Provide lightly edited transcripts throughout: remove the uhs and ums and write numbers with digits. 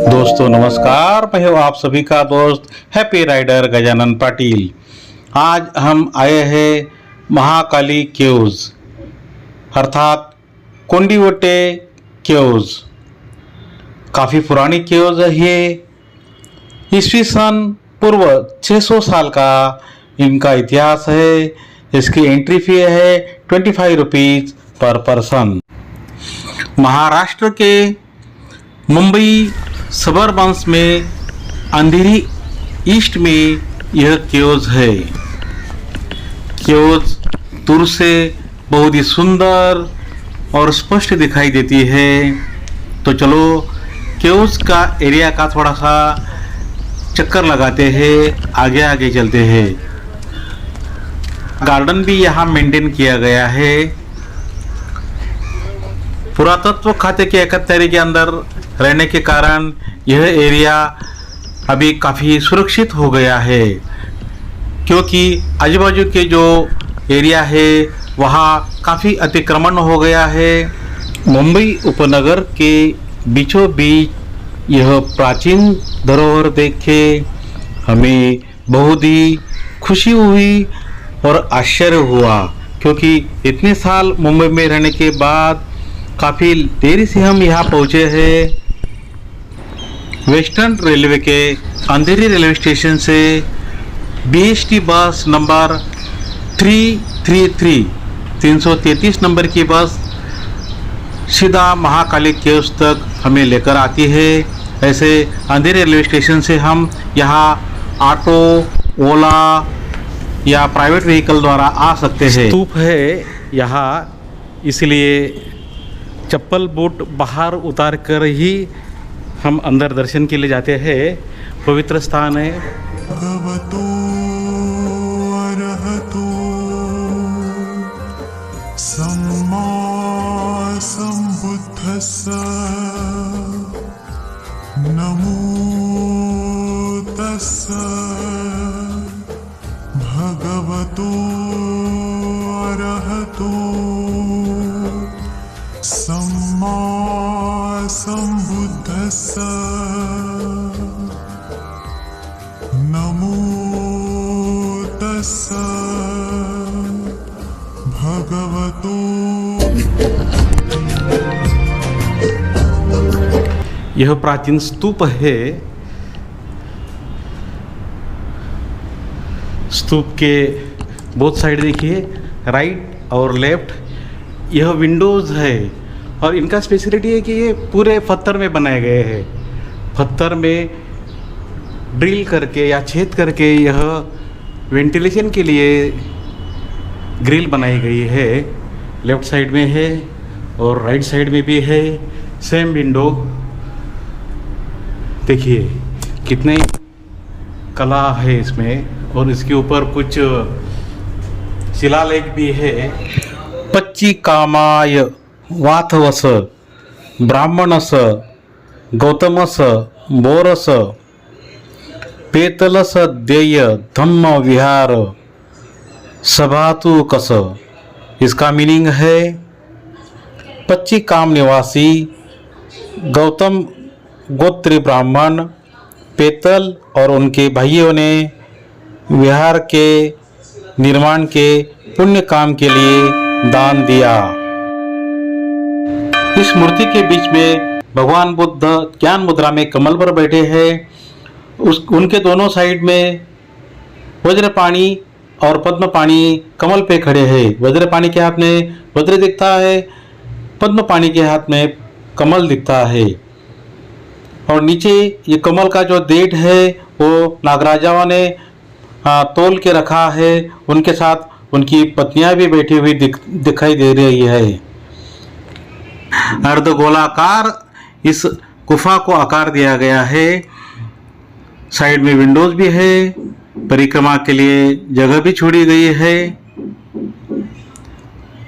दोस्तों नमस्कार, मैं हूँ आप सभी का दोस्त हैप्पी राइडर गजानन पाटिल। आज हम आए हैं महाकाली केव्स अर्थात कोंडिवटे केव्स। काफ़ी पुरानी केव्स है ये। ईस्वी सन पूर्व 600 साल का इनका इतिहास है। इसकी एंट्री फी है 25 रुपीज़ पर पर्सन। महाराष्ट्र के मुंबई सबरबंस में अंधेरी ईस्ट में यह केव्स है। केव्स दूर से बहुत ही सुंदर और स्पष्ट दिखाई देती है। तो चलो केव्स का एरिया का थोड़ा सा चक्कर लगाते हैं, आगे आगे चलते हैं। गार्डन भी यहाँ मेंटेन किया गया है। पुरातत्व खाते के इकट्ठे के अंदर रहने के कारण यह एरिया अभी काफ़ी सुरक्षित हो गया है, क्योंकि आजू बाजू के जो एरिया है वहाँ काफ़ी अतिक्रमण हो गया है। मुंबई उपनगर के बीचों बीच यह प्राचीन धरोहर देख के हमें बहुत ही खुशी हुई और आश्चर्य हुआ, क्योंकि इतने साल मुंबई में रहने के बाद काफ़ी देरी से हम यहाँ पहुँचे हैं। वेस्टर्न रेलवे के अंधेरी रेलवे स्टेशन से BST बस नंबर 333 नंबर की बस सीधा महाकाली केव्स तक हमें लेकर आती है। ऐसे अंधेरी रेलवे स्टेशन से हम यहाँ ऑटो, ओला या प्राइवेट व्हीकल द्वारा आ सकते हैं। स्तूप है यहाँ, इसलिए चप्पल बूट बाहर उतार कर ही हम अंदर दर्शन के लिए जाते हैं। पवित्र स्थान है। भगवतो अरहतो सम्मा सम्बुद्धस्स नमो तस्स भगवतो अरहतो सम्मा सम्बुद्धस्स नमो तस्स भगवतो। यह प्राचीन स्तूप है। स्तूप के बोथ साइड देखिए, राइट और लेफ्ट यह विंडोज़ है। और इनका स्पेशलिटी है कि ये पूरे पत्थर में बनाए गए हैं। पत्थर में ड्रिल करके या छेद करके यह वेंटिलेशन के लिए ग्रिल बनाई गई है। लेफ्ट साइड में है और राइट साइड में भी है सेम विंडो। देखिए कितने कला है इसमें, और इसके ऊपर कुछ शिलालेख भी है। पच्ची कामाय वाथवस ब्राह्मणस गौतमस बोरस पेतलस देय धम्म विहार सभातु कस। इसका मीनिंग है पच्ची काम निवासी गौतम गोत्र ब्राह्मण पेतल और उनके भाइयों ने विहार के निर्माण के पुण्य काम के लिए दान दिया। इस मूर्ति के बीच में भगवान बुद्ध ज्ञान मुद्रा में कमल पर बैठे हैं। उनके दोनों साइड में वज्रपाणी और पद्मपाणी कमल पे खड़े हैं। वज्रपाणी के हाथ में वज्र दिखता है, पद्मपाणी के हाथ में कमल दिखता है। और नीचे ये कमल का जो डेट है वो नागराजाओं ने तोल के रखा है। उनके साथ उनकी पत्नियां भी बैठी हुई दिखाई दे रही है। अर्धगोलाकार इस गुफा को आकार दिया गया है। साइड में विंडोज भी है, परिक्रमा के लिए जगह भी छोड़ी गई है।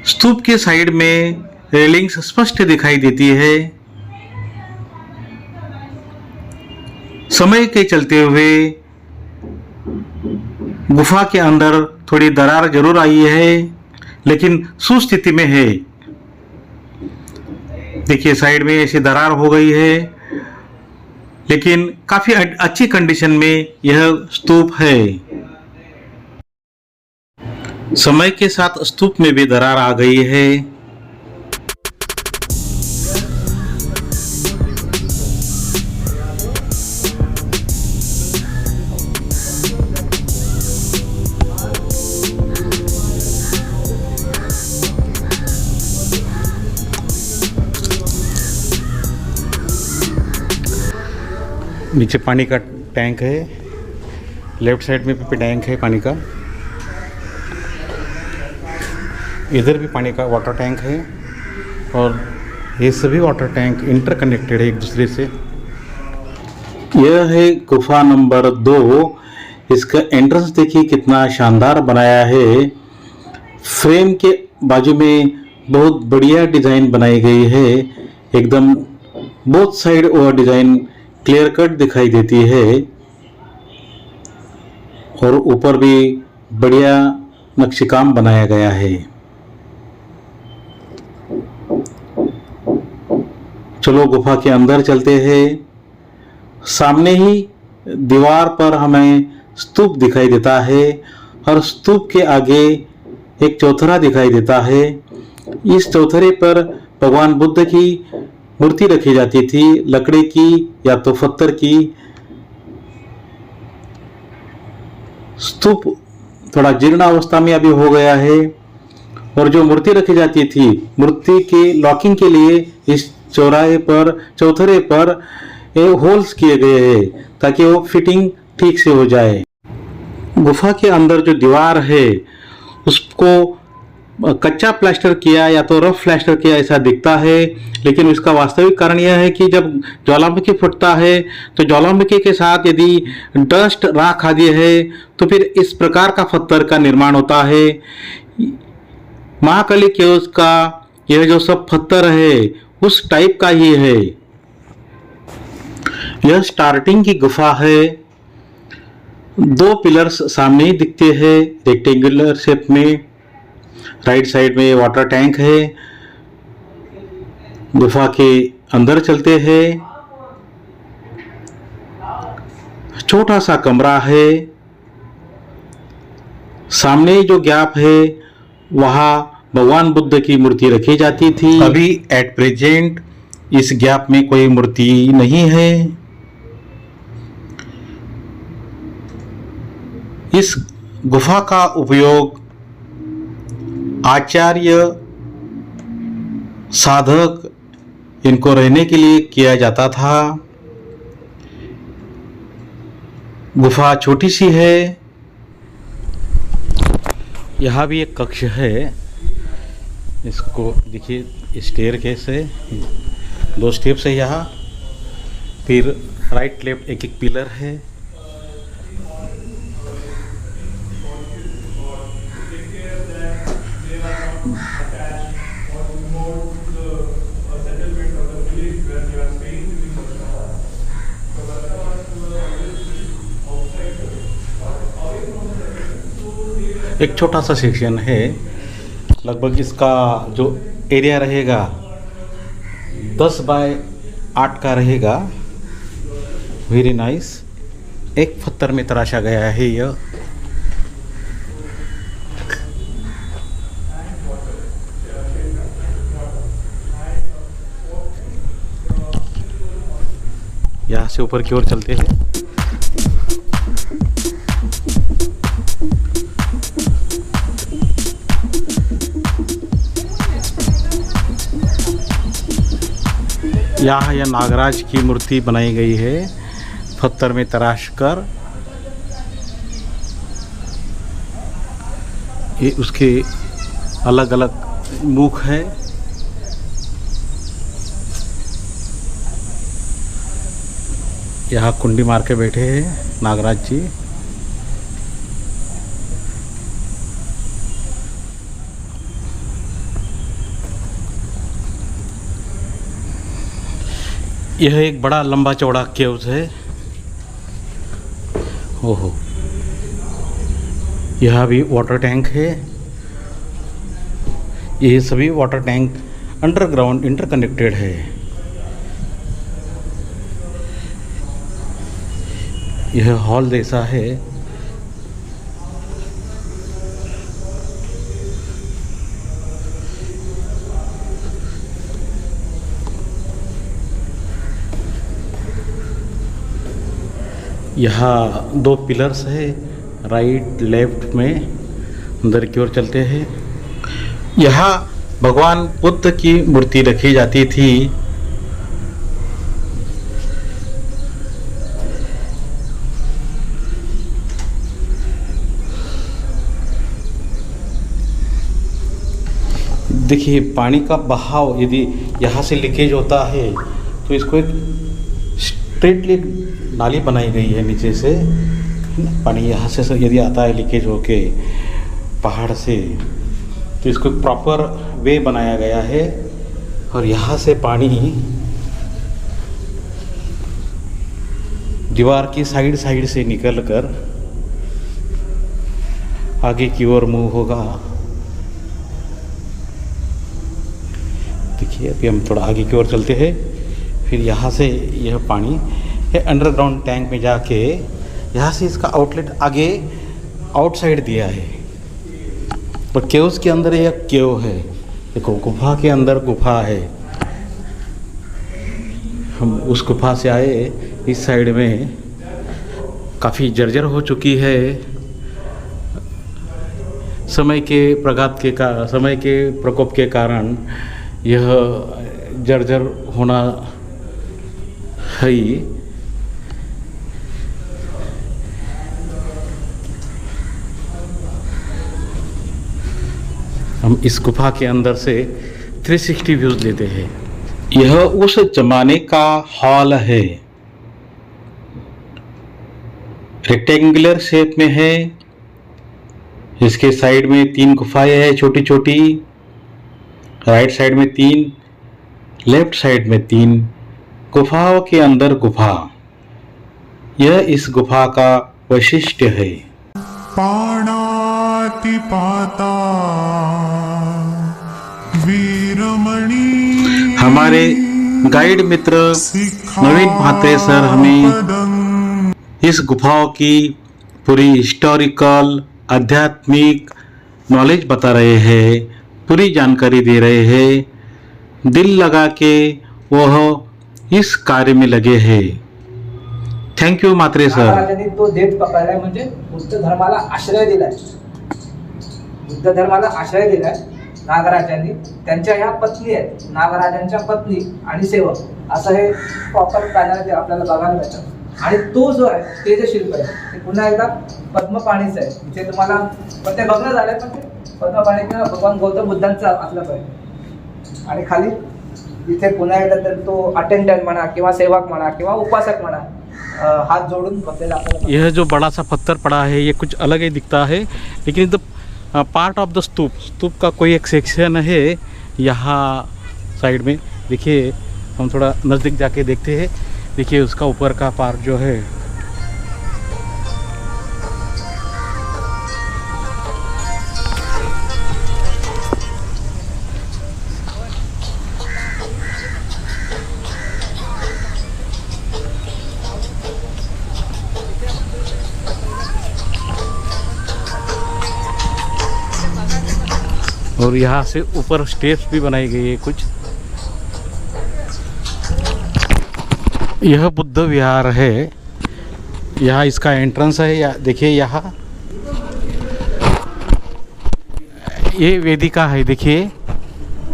स्तूप के साइड में रेलिंग्स स्पष्ट दिखाई देती है। समय के चलते हुए गुफा के अंदर थोड़ी दरार जरूर आई है, लेकिन सुस्थिति में है। देखिए साइड में ऐसी दरार हो गई है। लेकिन काफी अच्छी कंडीशन में यह स्तूप है। समय के साथ स्तूप में भी दरार आ गई है। नीचे पानी का टैंक है, लेफ्ट साइड में भी टैंक है पानी का, इधर भी पानी का वाटर टैंक है और ये सभी वाटर टैंक इंटरकनेक्टेड है एक दूसरे से। यह है गुफा नंबर 2। इसका एंट्रेंस देखिए कितना शानदार बनाया है। फ्रेम के बाजू में बहुत बढ़िया डिज़ाइन बनाई गई है। एकदम बोथ साइड वह डिज़ाइन क्लियर कट दिखाई देती है और ऊपर भी बढ़िया नक्शेकाम बनाया गया है। चलो गुफा के अंदर चलते हैं। सामने ही दीवार पर हमें स्तूप दिखाई देता है और स्तूप के आगे एक चौथरा दिखाई देता है। इस चौथरे पर भगवान बुद्ध की मूर्ति रखी जाती थी, लकड़ी की या तो पत्थर की। स्तूप थोड़ा जीर्ण अवस्था में अभी हो गया है और जो मूर्ति रखी जाती थी, मूर्ति के लॉकिंग के लिए इस चौथरे पर होल्स किए गए हैं ताकि वो फिटिंग ठीक से हो जाए। गुफा के अंदर जो दीवार है उसको कच्चा प्लास्टर किया या तो रफ प्लास्टर किया ऐसा दिखता है, लेकिन इसका वास्तविक कारण यह है कि जब ज्वालामुखी फटता है तो ज्वालामुखी के साथ यदि डस्ट राख आदि है तो फिर इस प्रकार का पत्थर का निर्माण होता है। महाकाली केव्स का यह जो सब पत्थर है उस टाइप का ही है। यह स्टार्टिंग की गुफा है। 2 पिलर्स सामने ही दिखते हैं रेक्टेंगुलर शेप में। राइट साइड में वाटर टैंक है। गुफा के अंदर चलते हैं। छोटा सा कमरा है। सामने जो गैप है वहाँ भगवान बुद्ध की मूर्ति रखी जाती थी। अभी एट प्रेजेंट इस गैप में कोई मूर्ति नहीं है। इस गुफा का उपयोग आचार्य, साधक इनको रहने के लिए किया जाता था। गुफा छोटी सी है। यहाँ भी एक कक्ष है। इसको देखिए स्टेयर केस है, 2 स्टेप्स है यहाँ। फिर राइट लेफ्ट एक एक पिलर है। एक छोटा सा सेक्शन है, लगभग इसका जो एरिया रहेगा 10 बाय 8 का रहेगा। Very nice. एक पत्थर में तराशा गया है यह। यहाँ से ऊपर की ओर चलते हैं। यहाँ यह नागराज की मूर्ति बनाई गई है पत्थर में तराश कर। ये उसके अलग अलग मुख है। यहाँ कुंडी मार के बैठे हैं नागराज जी। यह एक बड़ा लंबा चौड़ा केव्स है। ओहो, यहाँ भी वाटर टैंक है। ये सभी वाटर टैंक अंडरग्राउंड इंटरकनेक्टेड है। यह हॉल जैसा है। यहाँ 2 पिलर्स है, राइट लेफ्ट में अंदर की ओर चलते हैं। यहाँ भगवान बुद्ध की मूर्ति रखी जाती थी। देखिए पानी का बहाव, यदि यहाँ से लीकेज होता है तो इसको एक स्ट्रेटली नाली बनाई गई है नीचे से। पानी यहाँ से यदि आता है लीकेज होके पहाड़ से, तो इसको प्रॉपर वे बनाया गया है और यहाँ से पानी दीवार की साइड से निकल कर आगे की ओर मूव होगा। देखिए अभी हम थोड़ा आगे की ओर चलते हैं। फिर यहाँ से यह पानी अंडरग्राउंड टैंक में जाके यहाँ से इसका आउटलेट आगे आउटसाइड दिया है। और केव्स के अंदर यह केव है। देखो गुफा के अंदर गुफा है। हम उस गुफा से आए। इस साइड में काफ़ी जर्जर हो चुकी है। समय के प्रकोप के कारण यह जर्जर होना है ही। हम इस गुफा के अंदर से 360 व्यूज लेते हैं। यह उस जमाने का हॉल है। रेक्टेंगुलर शेप में है। इसके साइड में 3 गुफाएं हैं छोटी छोटी। राइट साइड में 3, लेफ्ट साइड में 3, गुफाओं के अंदर गुफा। यह इस गुफा का वैशिष्ट्य है। पाणातिपाता वीरमणि। हमारे गाइड मित्र नवीन म्हात्रे सर हमें इस गुफाओं की पूरी हिस्टोरिकल आध्यात्मिक नॉलेज बता रहे हैं, पूरी जानकारी दे रहे हैं। दिल लगा के वह इस कार्य में लगे हैं। Thank you Mhatre sir. नागराजांनी तो देठ पकडलाय, म्हणजे बुद्ध धर्माला आश्रय दिलाय. बुद्ध धर्माला आश्रय दिलाय नागराजांनी. त्यांच्या ह्या पत्नी आहेत, नागराजांच्या पत्नी आणि सेवक, असं हे प्रॉपर पॅनल आपल्याला बघायला मिळतं. आणि तो जो आहे ते जे शिल्प आहे ते पुन्हा एकदा पद्मपाणीचं आहे. जे तुम्हाला पण ते बघणं झालंय, पण ते पद्मपाणी किंवा भगवान गौतम बुद्धांचं असलं पाहिजे. आणि खाली इथे पुन्हा एकदा तर तो अटेंडंट म्हणा किंवा सेवक म्हणा किंवा उपासक म्हणा हाथ जोड़ून बसलेला आपल्याला. यह जो बड़ा सा पत्थर पड़ा है ये कुछ अलग ही दिखता है, लेकिन द पार्ट ऑफ द स्तूप का कोई एक सेक्शन है यहाँ साइड में। देखिए हम थोड़ा नज़दीक जाके देखते हैं। देखिए उसका ऊपर का पार्ट जो है और यहाँ से ऊपर स्टेप्स भी बनाई गई है कुछ। यह बुद्ध विहार है। यहाँ इसका एंट्रेंस है। देखिए यहाँ ये वेदिका है। देखिए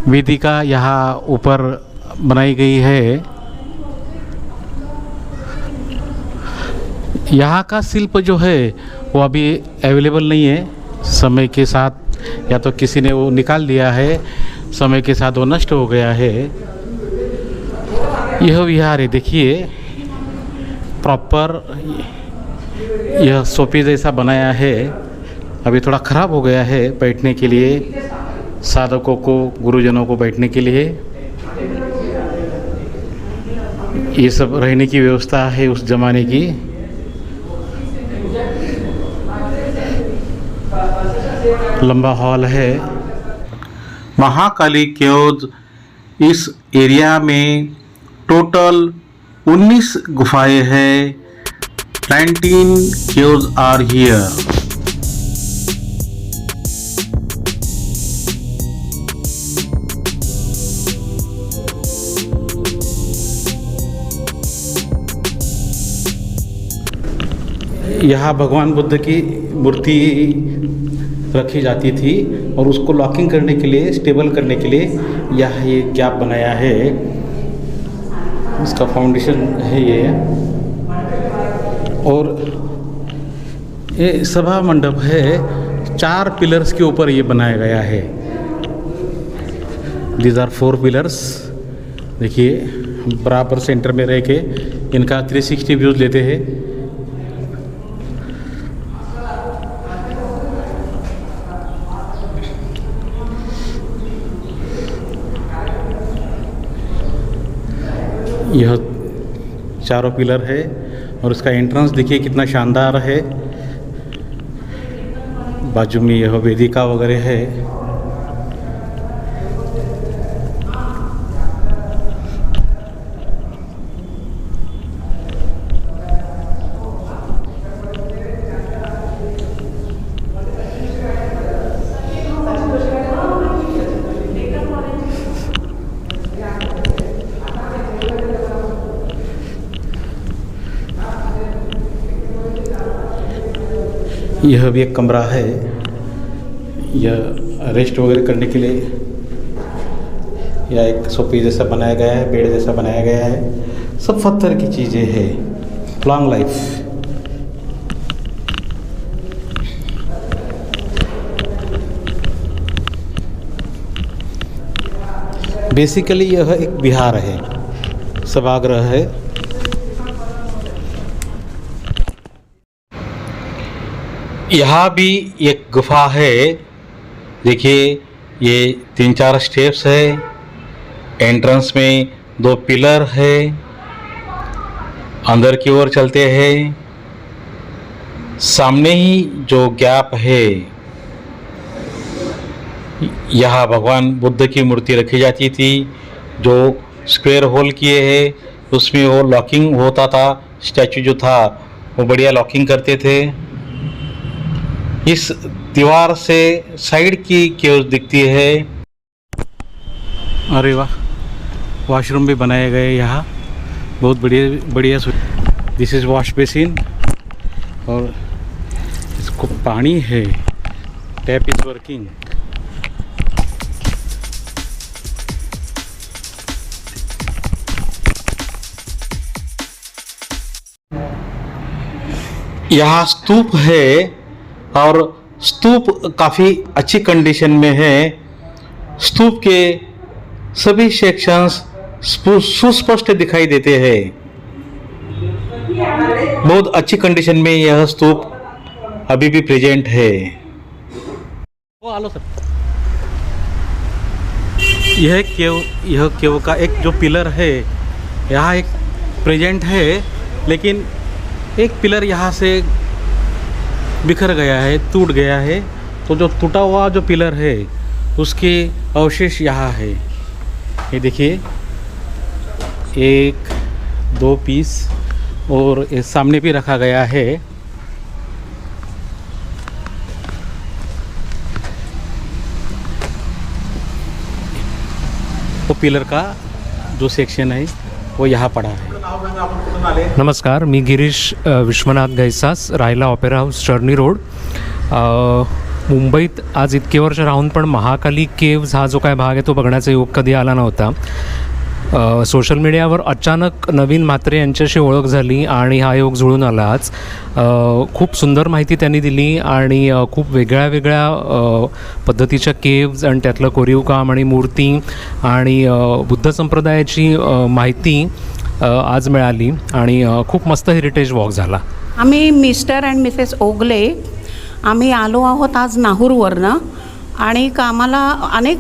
वेदिका यहाँ ऊपर बनाई गई है। यहाँ का शिल्प जो है वो अभी अवेलेबल नहीं है। समय के साथ या तो किसी ने वो निकाल दिया है, समय के साथ वो नष्ट हो गया है। यह विहार है। देखिए प्रॉपर यह सोफे जैसा बनाया है। अभी थोड़ा ख़राब हो गया है बैठने के लिए, साधकों को, गुरुजनों को बैठने के लिए। ये सब रहने की व्यवस्था है उस ज़माने की। लंबा हॉल है। महाकाली केव्स, इस एरिया में टोटल 19 गुफाएं हैं। 19 caves are here. यहाँ भगवान बुद्ध की मूर्ति रखी जाती थी और उसको लॉकिंग करने के लिए, स्टेबल करने के लिए यह ये गैप बनाया है। इसका फाउंडेशन है ये, और ये सभा मंडप है, 4 पिलर्स के ऊपर ये बनाया गया है। These are 4 pillars. देखिए बराबर सेंटर में रह के इनका 360 व्यूज लेते हैं। यह चारों पिलर है और इसका एंट्रेंस देखिए कितना शानदार है। बाजू में यह वेदिका वगैरह है। यह भी एक कमरा है, यह रेस्ट वगैरह करने के लिए, या एक सोफे जैसा बनाया गया है, बेड जैसा बनाया गया है। सब पत्थर की चीज़ें हैं। Long life. बेसिकली यह एक विहार है, सभागृह है। यहाँ भी एक गुफा है। देखिए ये 3-4 स्टेप्स है। एंट्रेंस में 2 पिलर है। अंदर की ओर चलते हैं। सामने ही जो गैप है, यहाँ भगवान बुद्ध की मूर्ति रखी जाती थी। जो स्क्वायर होल किए हैं उसमें वो लॉकिंग होता था। स्टैचू जो था वो बढ़िया लॉकिंग करते थे। इस दीवार से साइड की केव्स दिखती है। अरे वाह, वॉशरूम भी बनाए गए यहाँ, बहुत बढ़िया बढ़िया। दिस इज़ वॉश बेसिन और इसको पानी है। Tap is working. यहाँ स्तूप है और स्तूप काफ़ी अच्छी कंडीशन में है। स्तूप के सभी सेक्शंस सुस्पष्ट दिखाई देते हैं। बहुत अच्छी कंडीशन में यह स्तूप अभी भी प्रेजेंट है। वो आलो सर। यह केव का एक जो पिलर है यहाँ एक प्रेजेंट है, लेकिन एक पिलर यहाँ से बिखर गया है, टूट गया है। तो जो टूटा हुआ जो पिलर है उसके अवशेष यहाँ है। ये देखिए 1-2 पीस और ये सामने भी रखा गया है। वो पिलर का जो सेक्शन है वो यहाँ पड़ा है। नमस्कार, मी गिरीश विश्वनाथ गैसास, राहायला ऑपेरा हाऊस चर्नी रोड. मुंबईत आज इतके वर्ष राहून पण महाकाली केव्ज हा जो काय भाग आहे तो बघण्याचा योग कधी आला नव्हता. सोशल मीडियावर अचानक नवीन म्हात्रे यांच्याशी ओळख झाली आणि हा योग जुळून आला. आज खूप सुंदर माहिती त्यांनी दिली आणि खूप वेगळ्या वेगळ्या पद्धतीच्या केव्ज आणि त्यातलं कोरीव काम आणि मूर्ती आणि बुद्ध संप्रदायाची माहिती आज मिळाली आणि खूप मस्त हेरिटेज वॉक झाला. आम्ही मिस्टर अँड मिसेस ओगले आम्ही आलो आहोत आज नाहूरवरनं आणि आम्हाला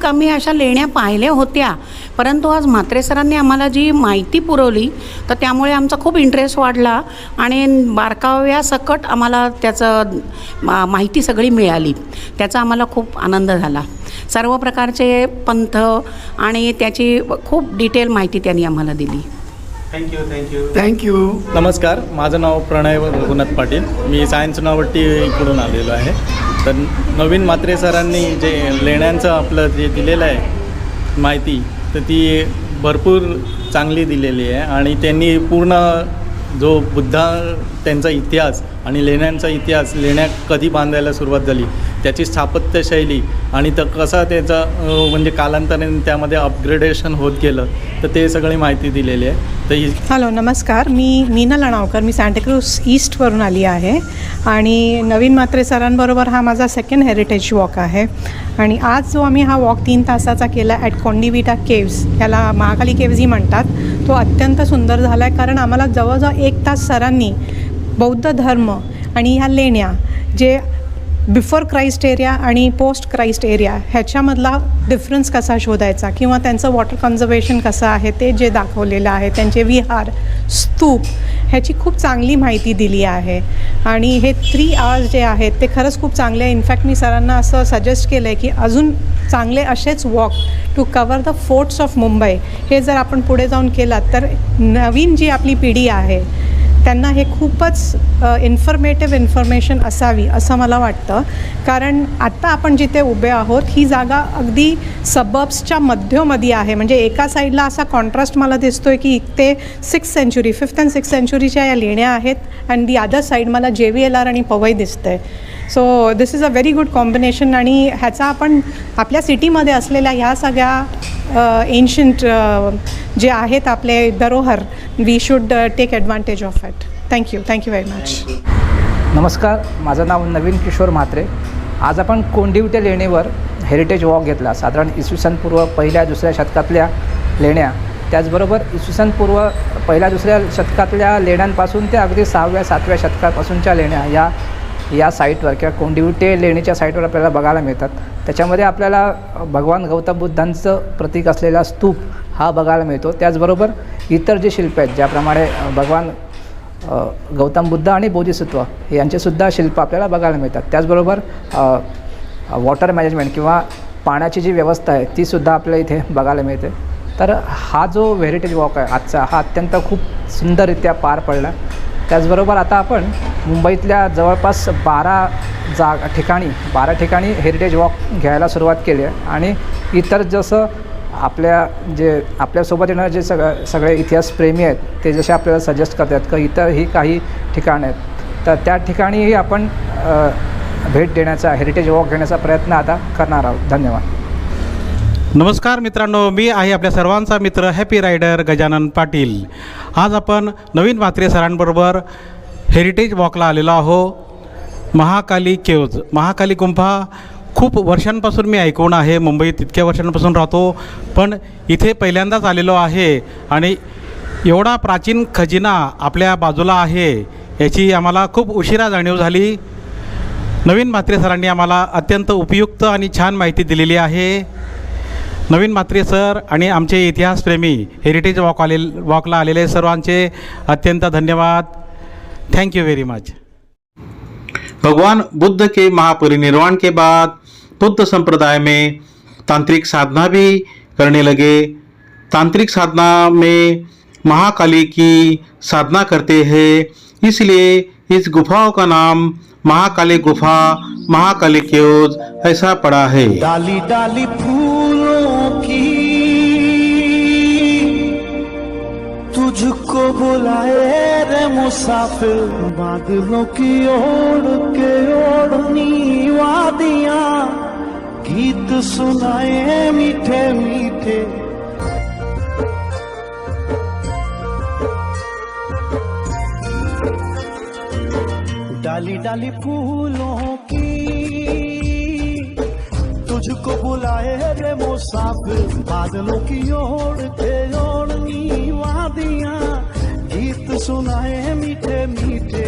आम्ही अशा लेण्या पाहिल्या होत्या, परंतु आज म्हात्रे सरांनी आम्हाला जी माहिती पुरवली तर त्यामुळे आमचा खूप इंटरेस्ट वाढला आणि बारकाव्या सकट आम्हाला त्याचं माहिती सगळी मिळाली. त्याचा आम्हाला खूप आनंद झाला. सर्व प्रकारचे पंथ आणि त्याची खूप डिटेल माहिती त्यांनी आम्हाला दिली. Thank you thank you. नमस्कार, माझं नाव प्रणय रघुनाथ पाटील. मी सायन्स नवट्टी इकडून आलेलो आहे. तर नवीन म्हात्रे सरांनी जे लेण्यांचं आपलं जे दिलेलं आहे माहिती, तर ती भरपूर चांगली दिलेली आहे. आणि त्यांनी पूर्ण जो बुद्धा त्यांचा इतिहास आणि लेण्यांचा इतिहास, लेण्या कधी बांधायला सुरुवात झाली, त्याची स्थापत्यशैली आणि तर कसा त्याचा म्हणजे कालांतराने त्यामध्ये अपग्रेडेशन होत गेलं, तर ते सगळी माहिती दिलेली आहे. तर ही हॅलो, नमस्कार. मी मीना लणावकर. मी सांताक्रूज ईस्टवरून आली आहे आणि नवीन म्हात्रे सरांबरोबर हा माझा सेकंड हेरिटेज वॉक आहे. आणि आज जो आम्ही हा वॉक 3 तासाचा केला ॲट कोंडिविटा केव्ज, याला महाकाली केव्जही म्हणतात, तो अत्यंत सुंदर झाला आहे. कारण आम्हाला जवळजवळ 1 तास सरांनी बौद्ध धर्म आणि ह्या लेण्या जे बिफोर क्राइस्ट एरिया आणि पोस्ट क्राइस्ट एरिया ह्याच्यामधला डिफरन्स कसा शोधायचा किंवा त्यांचं वॉटर कन्झर्वेशन कसं आहे ते जे दाखवलेलं आहे, त्यांचे विहार, स्तूप, ह्याची खूप चांगली माहिती दिली आहे. आणि हे 3 आवर्स जे आहेत ते खरंच खूप चांगले आहे. इनफॅक्ट मी सरांना असं सजेस्ट केलं आहे की अजून चांगले असेच walk to cover the forts of Mumbai हे जर आपण पुढे जाऊन केलात तर नवीन जी आपली पिढी आहे त्यांना हे खूपच इन्फॉर्मेशन असावी असं मला वाटतं. कारण आत्ता आपण जिथे उभे आहोत ही जागा अगदी सबर्ब्सच्या मध्यमध्ये आहे. म्हणजे एका साईडला असा कॉन्ट्रास्ट मला दिसतो आहे की ते 5th अँड 6th सेंचुरीच्या या लेण्या आहेत आणि दी अदर साईड मला JVLR आणि पवई दिसतं आहे. So this is a very good combination. आणि ह्याचा आपण आपल्या सिटीमध्ये असलेल्या ह्या सगळ्या एन्शंट जे आहेत आपले धरोहर, we should take advantage of it. Thank you very much. नमस्कार, माझं नाव नवीन किशोर म्हात्रे. आज आपण कोंडिवटे लेणीवर हेरिटेज वॉक घेतला. साधारण इसवी सन पूर्व 1-2 शतकातल्या लेण्या, त्याचबरोबर इसवी सन पूर्व 1-2 शतकातल्या लेण्यांपासून ते अगदी 6व्या-7व्या शतकापासूनच्या लेण्या या साईटवर किंवा कोंडिवटे लेणीच्या साईटवर आपल्याला बघायला मिळतात. त्याच्यामध्ये आपल्याला भगवान गौतम बुद्धांचं प्रतीक असलेला स्तूप हा बघायला मिळतो. त्याचबरोबर इतर जे शिल्प आहेत, ज्याप्रमाणे भगवान गौतम बुद्ध आणि बोधिसत्व यांचेसुद्धा शिल्प आपल्याला बघायला मिळतात. त्याचबरोबर वॉटर मॅनेजमेंट किंवा पाण्याची जी व्यवस्था आहे तीसुद्धा आपल्याला इथे बघायला मिळते. तर हा जो हेरिटेज वॉक आहे आजचा, हा अत्यंत खूप सुंदररित्या पार पडला. त्याचबरोबर आता आपण मुंबईतल्या जवळपास 12 ठिकाणी हेरिटेज वॉक घ्यायला सुरुवात केली आहे. आणि इतर जसं आपल्यासोबत येणारे जे सगळे इतिहासप्रेमी आहेत ते जसे आपल्याला सजेस्ट करतात की इतरही काही ठिकाणं आहेत, तर त्या ठिकाणीही आपण भेट देण्याचा, हेरिटेज वॉक घेण्याचा प्रयत्न आता करणार आहोत. धन्यवाद. नमस्कार मित्रांनो, मी आहे आपल्या सर्वांचा मित्र हॅपी रायडर गजानन पाटील. आज आपण नवीन म्हात्रे सरांबरोबर हेरिटेज वॉकला आलेलो आहो. महाकाली केव्ज, महाकाली गुंफा खूप वर्षांपासून मी ऐकून आहे. मुंबईत इतक्या वर्षांपासून राहतो, पण इथे पहिल्यांदाच आलेलो आहे. आणि एवढा प्राचीन खजिना आपल्या बाजूला आहे याची आम्हाला खूप उशिरा जाणीव झाली. नवीन म्हात्रे सरांनी आम्हाला अत्यंत उपयुक्त आणि छान माहिती दिलेली आहे. नवीन म्हात्रे सर आणि आमचे इतिहासप्रेमी हेरिटेज वॉकला आलेले सर्वांचे अत्यंत धन्यवाद. Thank you very much. भगवान बुद्ध के महापरिनिर्वाण के बाद बुद्ध संप्रदाय में तांत्रिक साधना भी करने लगे. तांत्रिक साधना में महाकाली की साधना करते हैं, इसलिए इस गुफाओं का नाम महाकाली गुफा, महाकाली केव्स ऐसा पड़ा है. डाली डाली फूलों की तुझको बुलाए रे मुसाफिर, बादलों की ओढ़ के ओढ़नी वादियां, गीत सुनाए मीठे मीठे. डाली डाली फूलों की तुझको बुलाए रे मुसाफिर, बादलों की ओढ़ के ओढ़नी वादियां, गीत सुनाए मीठे मीठे.